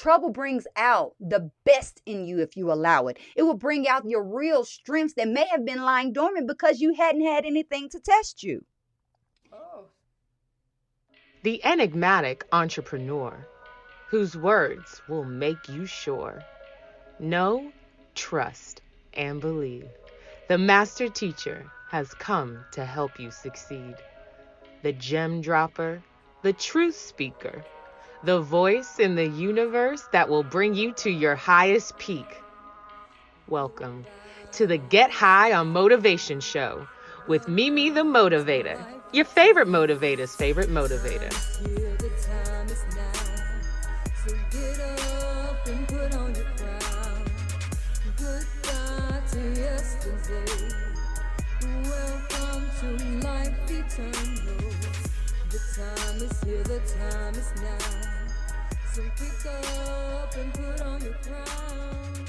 Trouble brings out the best in you if you allow it. It will bring out your real strengths that may have been lying dormant because you hadn't had anything to test you. The enigmatic entrepreneur whose words will make you sure. Know, trust, and believe. The master teacher has come to help you succeed. The gem dropper, the truth speaker, the voice in the universe that will bring you to your highest peak. Welcome to the Get High on Motivation show with Mimi the Motivator, your favorite motivator's favorite motivator. Welcome to life eternal. The time is here, the time is now. So pick up and put on your crown.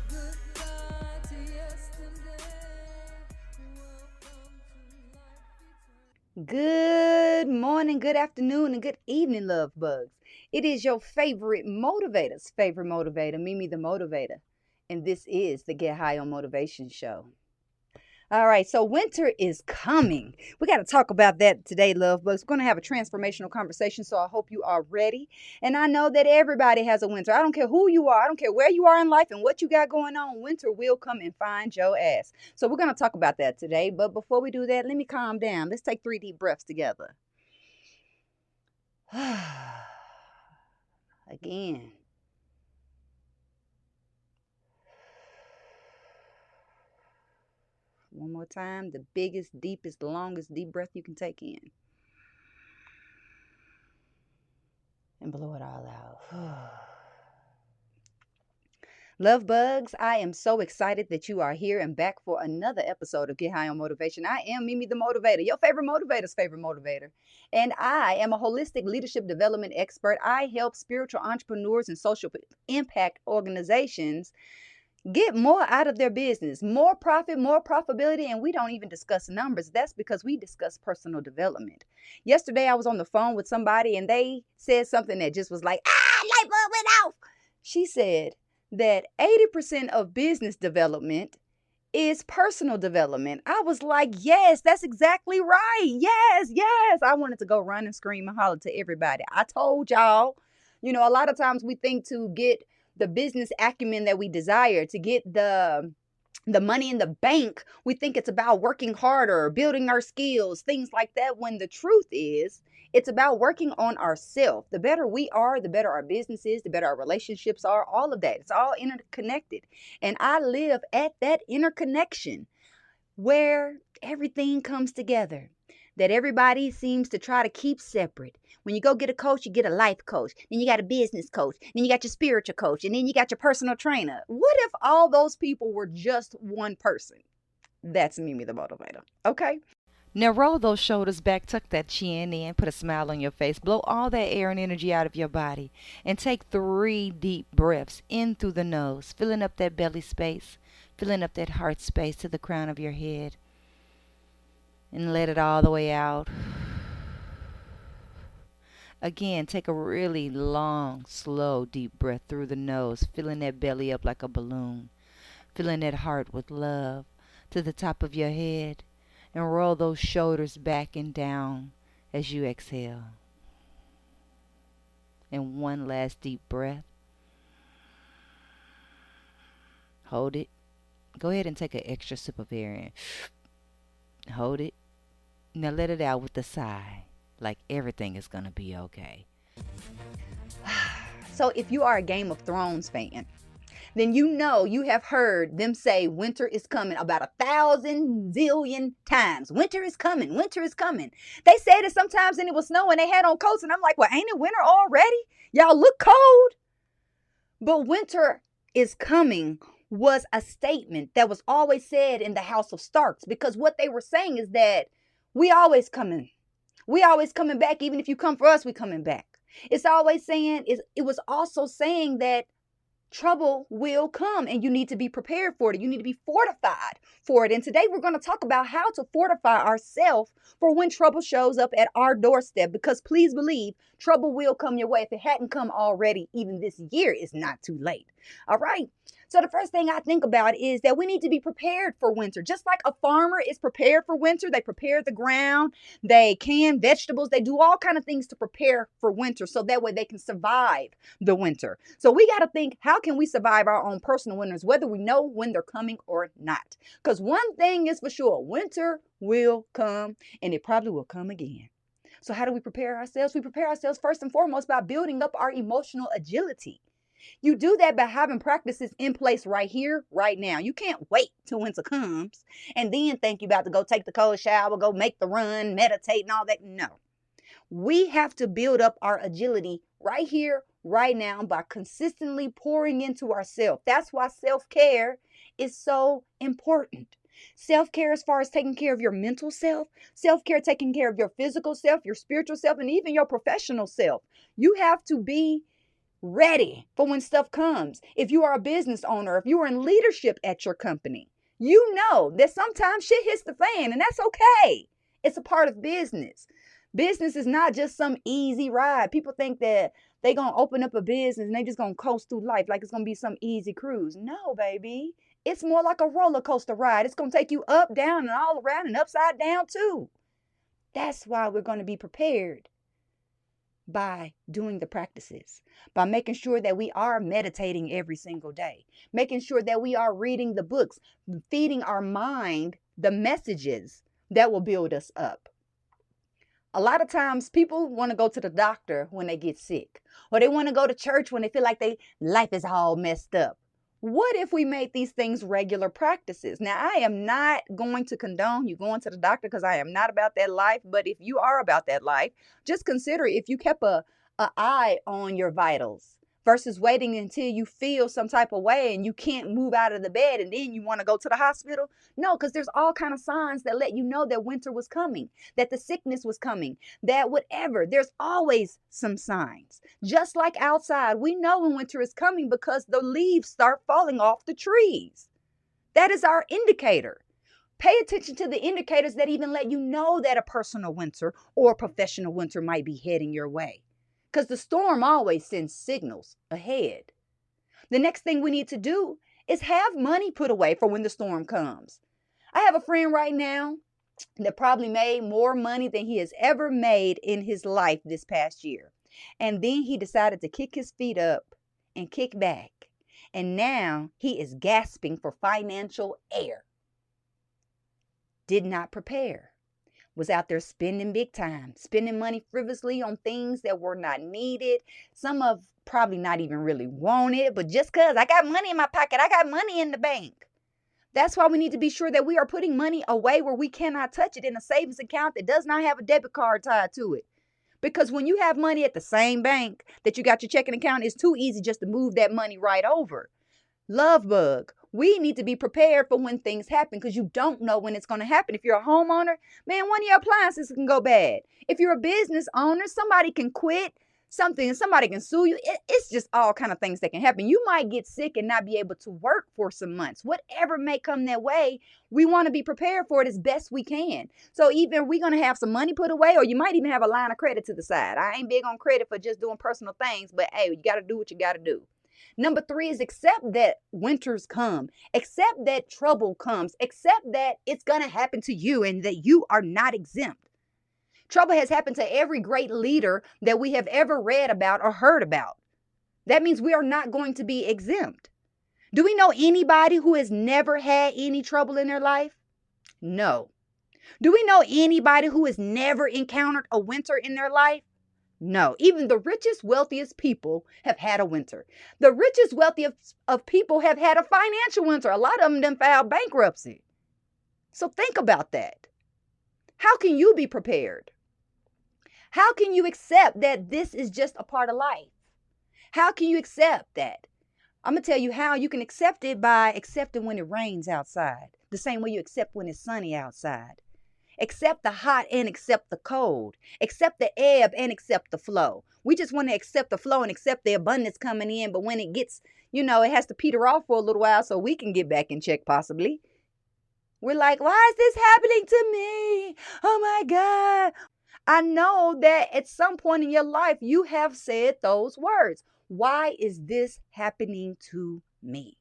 Goodbye to yesterday. Welcome to life eternal. Good morning, good afternoon, and good evening, love bugs. It is your favorite motivator's favorite motivator, Mimi the Motivator. And this is the Get High on Motivation show. All right, so winter is coming. We got to talk about that today, love bugs. We're going to have a transformational conversation, so I hope you are ready. And I know that everybody has a winter. I don't care who you are. I don't care where you are in life and what you got going on. Winter will come and find your ass. So we're going to talk about that today. But before we do that, let me calm down. Let's take 3 deep breaths together. Again. One more time, the biggest, deepest, longest deep breath you can take in. And blow it all out. Love bugs, I am so excited that you are here and back for another episode of Get High on Motivation. I am Mimi the Motivator, your favorite motivator's favorite motivator. And I am a holistic leadership development expert. I help spiritual entrepreneurs and social impact organizations get more out of their business, more profit, more profitability, and we don't even discuss numbers. That's because we discuss personal development. Yesterday, I was on the phone with somebody, and they said something that just was like, light bulb went off. She said that 80% of business development is personal development. I was like, yes, that's exactly right. Yes. I wanted to go run and scream and holler to everybody. I told y'all, a lot of times we think to get the business acumen that we desire, to get the money in the bank, we think it's about working harder, building our skills, things like that, when the truth is it's about working on ourselves. The better we are, the better our business is, the better our relationships are, all of that. It's all interconnected. And I live at that interconnection where everything comes together, that everybody seems to try to keep separate. When you go get a coach, you get a life coach. Then you got a business coach. Then you got your spiritual coach. And then you got your personal trainer. What if all those people were just one person? That's Mimi the Motivator. Okay? Now roll those shoulders back, tuck that chin in, put a smile on your face, blow all that air and energy out of your body, and take 3 deep breaths in through the nose, filling up that belly space, filling up that heart space to the crown of your head, and let it all the way out. Again, take a really long, slow, deep breath through the nose, filling that belly up like a balloon, filling that heart with love to the top of your head, and roll those shoulders back and down as you exhale. And one last deep breath. Hold it. Go ahead and take an extra sip of air in. Hold it. Now let it out with a sigh, like everything is going to be okay. So if you are a Game of Thrones fan, then you have heard them say winter is coming about 1,000 zillion times. Winter is coming. Winter is coming. They said it sometimes and it was snowing. They had on coats and I'm like, well, ain't it winter already? Y'all look cold. But winter is coming was a statement that was always said in the House of Starks, because what they were saying is that we always coming. We always coming back. Even if you come for us, we coming back. It's always saying, it was also saying that Trouble will come and you need to be prepared for it. You need to be fortified for it. And today we're going to talk about how to fortify ourselves for when trouble shows up at our doorstep. Because please believe, trouble will come your way. If it hadn't come already, even this year, it's not too late. All right. So the first thing I think about is that we need to be prepared for winter. Just like a farmer is prepared for winter, they prepare the ground, they can vegetables, they do all kind of things to prepare for winter so that way they can survive the winter. So we got to think, how can we survive our own personal winters, whether we know when they're coming or not? Because one thing is for sure, winter will come and it probably will come again. So how do we prepare ourselves? We prepare ourselves first and foremost by building up our emotional agility. You do that by having practices in place right here, right now. You can't wait till winter comes and then think you're about to go take the cold shower, go make the run, meditate and all that. No. We have to build up our agility right here, right now by consistently pouring into ourselves. That's why self-care is so important. Self-care as far as taking care of your mental self, self-care taking care of your physical self, your spiritual self, and even your professional self. You have to be ready for when stuff comes. If you are a business owner, if you are in leadership at your company, you know that sometimes shit hits the fan and that's okay. It's a part of business. Business is not just some easy ride. People think that they're going to open up a business and they just going to coast through life like it's going to be some easy cruise. No, baby. It's more like a roller coaster ride. It's going to take you up, down, and all around and upside down too. That's why we're going to be prepared by doing the practices, by making sure that we are meditating every single day, making sure that we are reading the books, feeding our mind the messages that will build us up. A lot of times people want to go to the doctor when they get sick, or they want to go to church when they feel like their life is all messed up. What if we made these things regular practices? Now, I am not going to condone you going to the doctor because I am not about that life. But if you are about that life, just consider if you kept a eye on your vitals versus waiting until you feel some type of way and you can't move out of the bed and then you want to go to the hospital. No, because there's all kind of signs that let you know that winter was coming, that the sickness was coming, that whatever. There's always some signs. Just like outside, we know when winter is coming because the leaves start falling off the trees. That is our indicator. Pay attention to the indicators that even let you know that a personal winter or professional winter might be heading your way. Because the storm always sends signals ahead. The next thing we need to do is have money put away for when the storm comes. I have a friend right now that probably made more money than he has ever made in his life this past year. And then he decided to kick his feet up and kick back. And now he is gasping for financial air. Did not prepare. Was out there spending big time, spending money frivolously on things that were not needed. Some of probably not even really wanted, but just because I got money in my pocket, I got money in the bank. That's why we need to be sure that we are putting money away where we cannot touch it in a savings account that does not have a debit card tied to it. Because when you have money at the same bank that you got your checking account, it's too easy just to move that money right over. Love bug. We need to be prepared for when things happen because you don't know when it's going to happen. If you're a homeowner, man, one of your appliances can go bad. If you're a business owner, somebody can quit something and somebody can sue you. It's just all kind of things that can happen. You might get sick and not be able to work for some months. Whatever may come that way, we want to be prepared for it as best we can. So either we're going to have some money put away or you might even have a line of credit to the side. I ain't big on credit for just doing personal things, but hey, you got to do what you got to do. Number 3 is accept that winters come, accept that trouble comes, accept that it's going to happen to you and that you are not exempt. Trouble has happened to every great leader that we have ever read about or heard about. That means we are not going to be exempt. Do we know anybody who has never had any trouble in their life? No. Do we know anybody who has never encountered a winter in their life? No, even the richest, wealthiest people have had a winter. The richest, wealthiest of people have had a financial winter. A lot of them done filed bankruptcy. So think about that. How can you be prepared? How can you accept that this is just a part of life? How can you accept that? I'm going to tell you how you can accept it by accepting when it rains outside, the same way you accept when it's sunny outside. Accept the hot and accept the cold. Accept the ebb and accept the flow. We just want to accept the flow and accept the abundance coming in. But when it gets, it has to peter off for a little while so we can get back in check possibly. We're like, why is this happening to me? Oh my God. I know that at some point in your life, you have said those words. Why is this happening to me?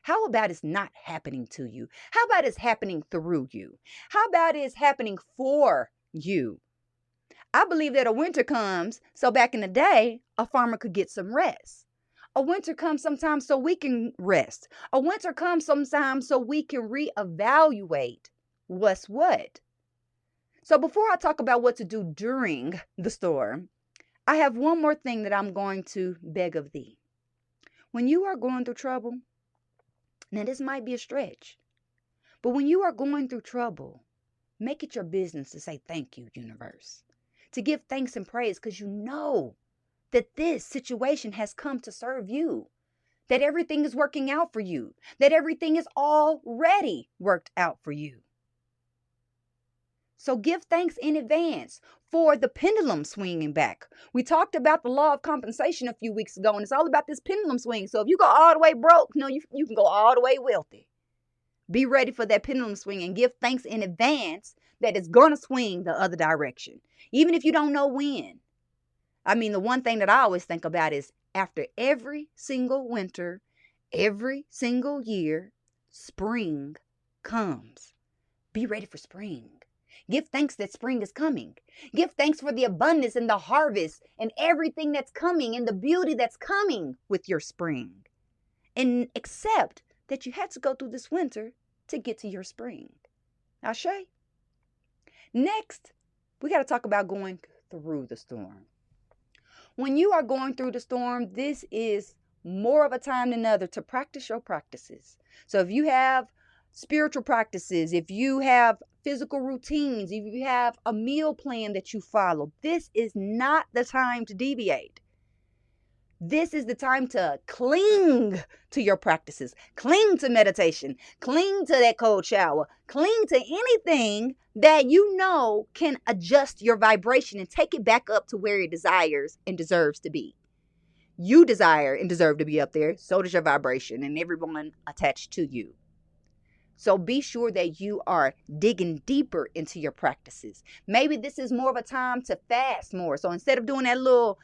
How about it's not happening to you? How about it's happening through you? How about it's happening for you? I believe that a winter comes so back in the day, a farmer could get some rest. A winter comes sometimes so we can rest. A winter comes sometimes so we can reevaluate what's what. So before I talk about what to do during the storm, I have one more thing that I'm going to beg of thee. When you are going through trouble, now this might be a stretch, but when you are going through trouble, make it your business to say thank you, universe. To give thanks and praise because you know that this situation has come to serve you, that everything is working out for you, that everything is already worked out for you. So give thanks in advance for the pendulum swinging back. We talked about the law of compensation a few weeks ago, and it's all about this pendulum swing. So if you go all the way broke, no, you can go all the way wealthy. Be ready for that pendulum swing and give thanks in advance that it's going to swing the other direction, even if you don't know when. I mean, the one thing that I always think about is after every single winter, every single year, spring comes. Be ready for spring. Give thanks that spring is coming. Give thanks for the abundance and the harvest and everything that's coming and the beauty that's coming with your spring. And accept that you had to go through this winter to get to your spring. Ashe? Next, we got to talk about going through the storm. When you are going through the storm, this is more of a time than another to practice your practices. So if you have spiritual practices, if you have physical routines, if you have a meal plan that you follow, this is not the time to deviate. This is the time to cling to your practices, cling to meditation, cling to that cold shower, cling to anything that you know can adjust your vibration and take it back up to where it desires and deserves to be. You desire and deserve to be up there, so does your vibration and everyone attached to you. So be sure that you are digging deeper into your practices. Maybe this is more of a time to fast more. So instead of doing that little,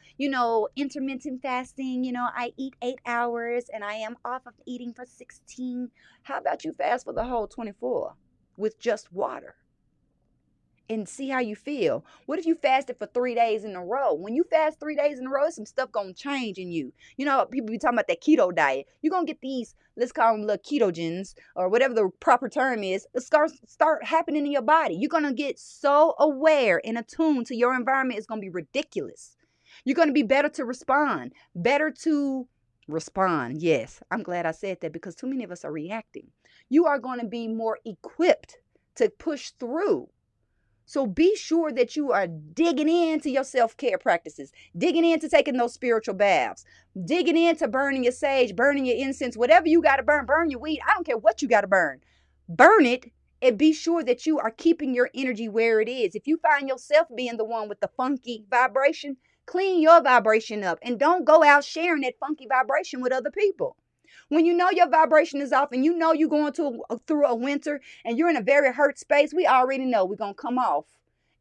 intermittent fasting, I eat 8 hours and I am off of eating for 16. How about you fast for the whole 24 with just water? And see how you feel. What if you fasted for 3 days in a row? When you fast 3 days in a row, there's some stuff gonna change in you. People be talking about that keto diet. You're gonna get these, let's call them little ketogens or whatever the proper term is, start happening in your body. You're gonna get so aware and attuned to your environment. It's gonna be ridiculous. You're gonna be better to respond. Yes, I'm glad I said that because too many of us are reacting. You are gonna be more equipped to push through. So be sure that you are digging into your self-care practices, digging into taking those spiritual baths, digging into burning your sage, burning your incense, whatever you got to burn your weed. I don't care what you got to burn. Burn it and be sure that you are keeping your energy where it is. If you find yourself being the one with the funky vibration, clean your vibration up and don't go out sharing that funky vibration with other people. When you know your vibration is off and you know you're going through a winter and you're in a very hurt space, we already know we're going to come off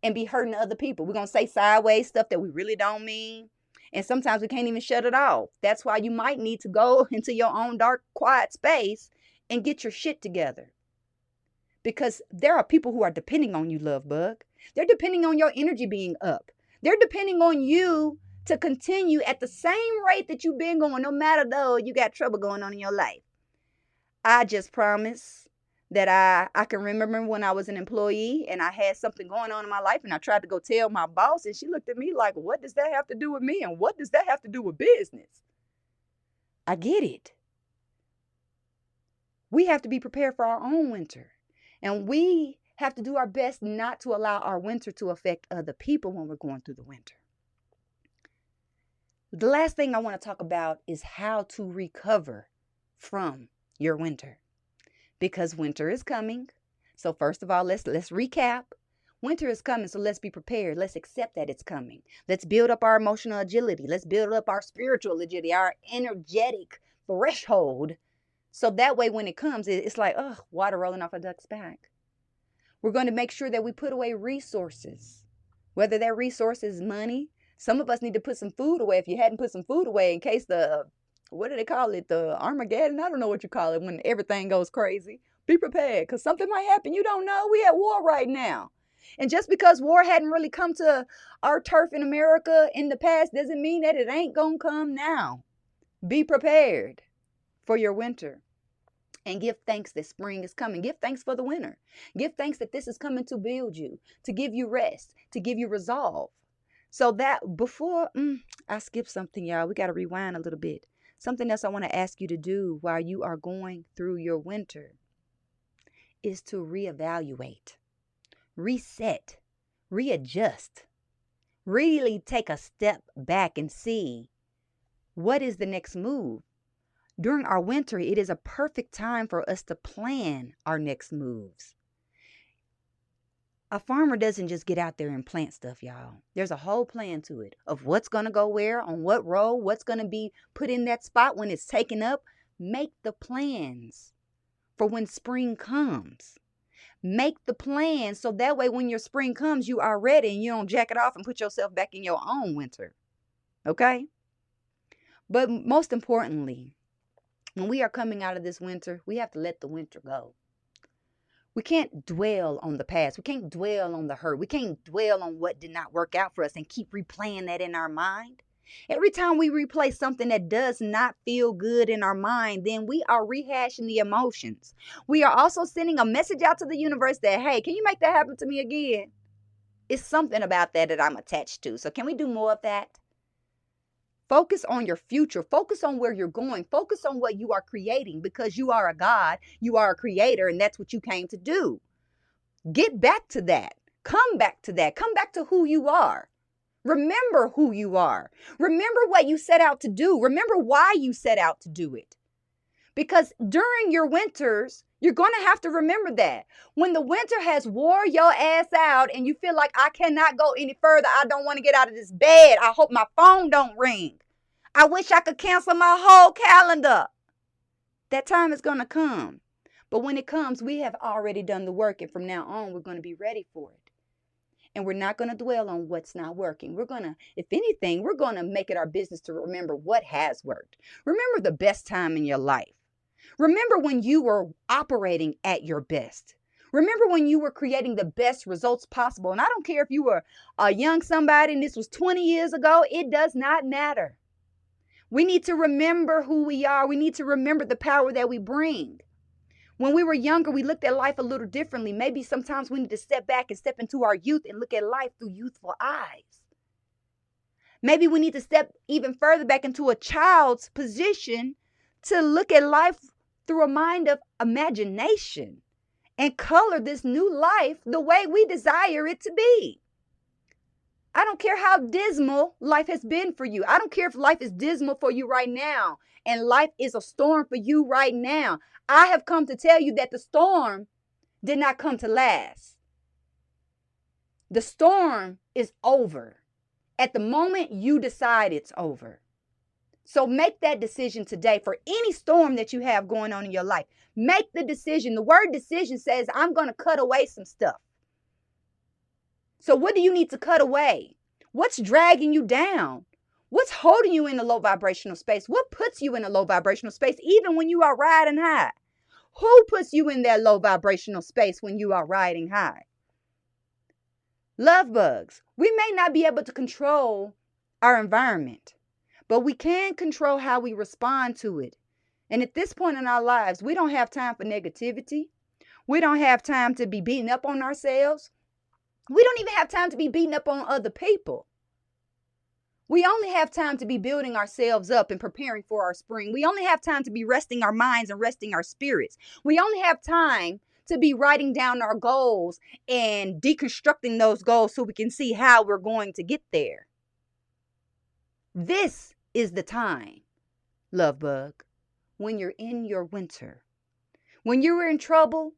and be hurting other people. We're going to say sideways stuff that we really don't mean. And sometimes we can't even shut it off. That's why you might need to go into your own dark, quiet space and get your shit together. Because there are people who are depending on you, love bug. They're depending on your energy being up. They're depending on you to continue at the same rate that you've been going, no matter though you got trouble going on in your life. I just promise that I can remember when I was an employee and I had something going on in my life and I tried to go tell my boss and she looked at me like, what does that have to do with me? And what does that have to do with business? I get it. We have to be prepared for our own winter. And we have to do our best not to allow our winter to affect other people when we're going through the winter. The last thing I want to talk about is how to recover from your winter. Because winter is coming. So first of all, let's recap. Winter is coming, so let's be prepared. Let's accept that it's coming. Let's build up our emotional agility. Let's build up our spiritual agility, our energetic threshold. So that way when it comes, it's like, oh, water rolling off a duck's back. We're going to make sure that we put away resources, whether that resource is money. Some of us need to put some food away if you hadn't put some food away in case what do they call it? The Armageddon? I don't know what you call it when everything goes crazy. Be prepared because something might happen. You don't know. We at war right now. And just because war hadn't really come to our turf in America in the past doesn't mean that it ain't going to come now. Be prepared for your winter. And give thanks that spring is coming. Give thanks for the winter. Give thanks that this is coming to build you, to give you rest, to give you resolve. So that before I skip something, y'all, we got to rewind a little bit. Something else I want to ask you to do while you are going through your winter is to reevaluate, reset, readjust, really take a step back and see what is the next move. During our winter, it is a perfect time for us to plan our next moves. A farmer doesn't just get out there and plant stuff, y'all. There's a whole plan to it of what's going to go where, on what row, what's going to be put in that spot when it's taken up. Make the plans for when spring comes. Make the plans so that way when your spring comes, you are ready and you don't jack it off and put yourself back in your own winter. Okay? But most importantly, when we are coming out of this winter, we have to let the winter go. We can't dwell on the past. We can't dwell on the hurt. We can't dwell on what did not work out for us and keep replaying that in our mind. Every time we replay something that does not feel good in our mind, then we are rehashing the emotions. We are also sending a message out to the universe that, hey, can you make that happen to me again? It's something about that I'm attached to. So can we do more of that? Focus on your future. Focus on where you're going. Focus on what you are creating because you are a God. You are a creator, and that's what you came to do. Get back to that. Come back to that. Come back to who you are. Remember who you are. Remember what you set out to do. Remember why you set out to do it. Because during your winters, you're going to have to remember that. When the winter has wore your ass out and you feel like I cannot go any further, I don't want to get out of this bed. I hope my phone don't ring. I wish I could cancel my whole calendar. That time is going to come. But when it comes, we have already done the work. And from now on, we're going to be ready for it. And we're not going to dwell on what's not working. We're going to, if anything, we're going to make it our business to remember what has worked. Remember the best time in your life. Remember when you were operating at your best. Remember when you were creating the best results possible. And I don't care if you were a young somebody and this was 20 years ago. It does not matter. We need to remember who we are. We need to remember the power that we bring. When we were younger, we looked at life a little differently. Maybe sometimes we need to step back and step into our youth and look at life through youthful eyes. Maybe we need to step even further back into a child's position to look at life through a mind of imagination and color this new life the way we desire it to be. I don't care how dismal life has been for you. I don't care if life is dismal for you right now and life is a storm for you right now. I have come to tell you that the storm did not come to last. The storm is over at the moment you decide it's over. So make that decision today for any storm that you have going on in your life. Make the decision. The word decision says, I'm going to cut away some stuff. So what do you need to cut away? What's dragging you down? What's holding you in a low vibrational space? What puts you in a low vibrational space even when you are riding high? Who puts you in that low vibrational space when you are riding high? Love bugs. We may not be able to control our environment, but we can control how we respond to it. And at this point in our lives, we don't have time for negativity. We don't have time to be beating up on ourselves. We don't even have time to be beating up on other people. We only have time to be building ourselves up and preparing for our spring. We only have time to be resting our minds and resting our spirits. We only have time to be writing down our goals and deconstructing those goals so we can see how we're going to get there. This is the time, love bug, when you're in your winter. When you're in trouble,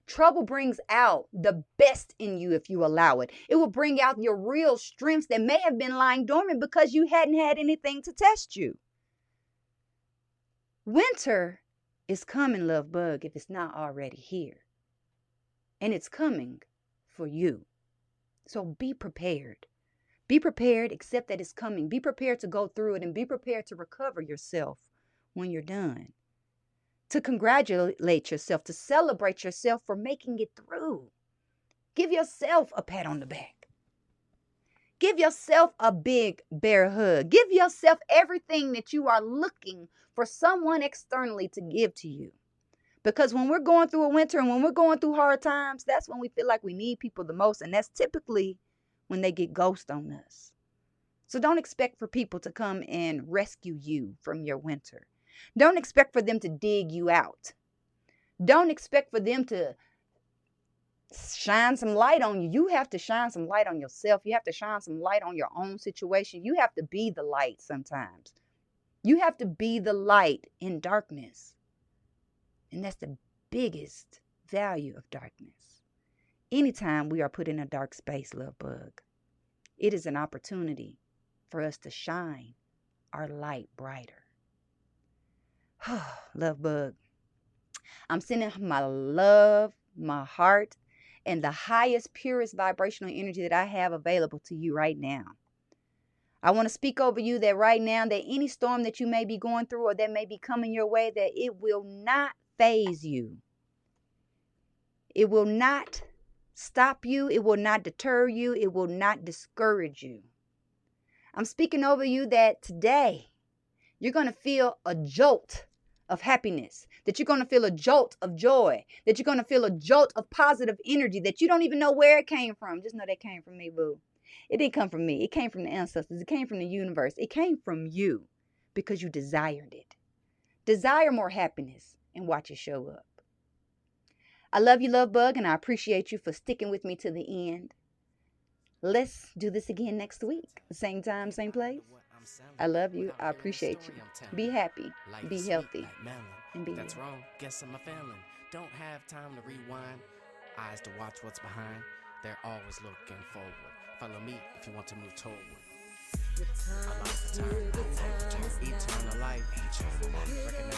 Trouble brings out the best in you if you allow it. It will bring out your real strengths that may have been lying dormant because you hadn't had anything to test you. Winter is coming, love bug, if it's not already here. And it's coming for you. So be prepared. Be prepared, accept that it's coming. Be prepared to go through it and be prepared to recover yourself when you're done. To congratulate yourself, to celebrate yourself for making it through. Give yourself a pat on the back. Give yourself a big bear hug. Give yourself everything that you are looking for someone externally to give to you. Because when we're going through a winter and when we're going through hard times, that's when we feel like we need people the most. And that's typically when they get ghost on us. So don't expect for people to come and rescue you from your winter. Don't expect for them to dig you out. Don't expect for them to shine some light on you. You have to shine some light on yourself. You have to shine some light on your own situation. You have to be the light sometimes. You have to be the light in darkness. And that's the biggest value of darkness. Anytime we are put in a dark space, love bug, it is an opportunity for us to shine our light brighter. Love bug, I'm sending my love, my heart, and the highest, purest vibrational energy that I have available to you right now. I want to speak over you that right now, that any storm that you may be going through or that may be coming your way, that it will not phase you. It will not stop you. It will not deter you. It will not discourage you. I'm speaking over you that today you're going to feel a jolt of happiness, that you're going to feel a jolt of joy, that you're going to feel a jolt of positive energy that you don't even know where it came from. Just know that came from me, boo. It didn't come from me. It came from the ancestors. It came from the universe. It came from you because you desired it. Desire more happiness and watch it show up. I love you, love bug, and I appreciate you for sticking with me to the end. Let's do this again next week. Same time, same place. I love you. I appreciate you. Be happy, be healthy, and be That's you. wrong. Guess I'm a failing. Don't have time to rewind. Eyes to watch what's behind. They're always looking forward. Follow me if you want to move toward. The A time is lifetime, here, the time is now. eternal life, eternal life. Recognize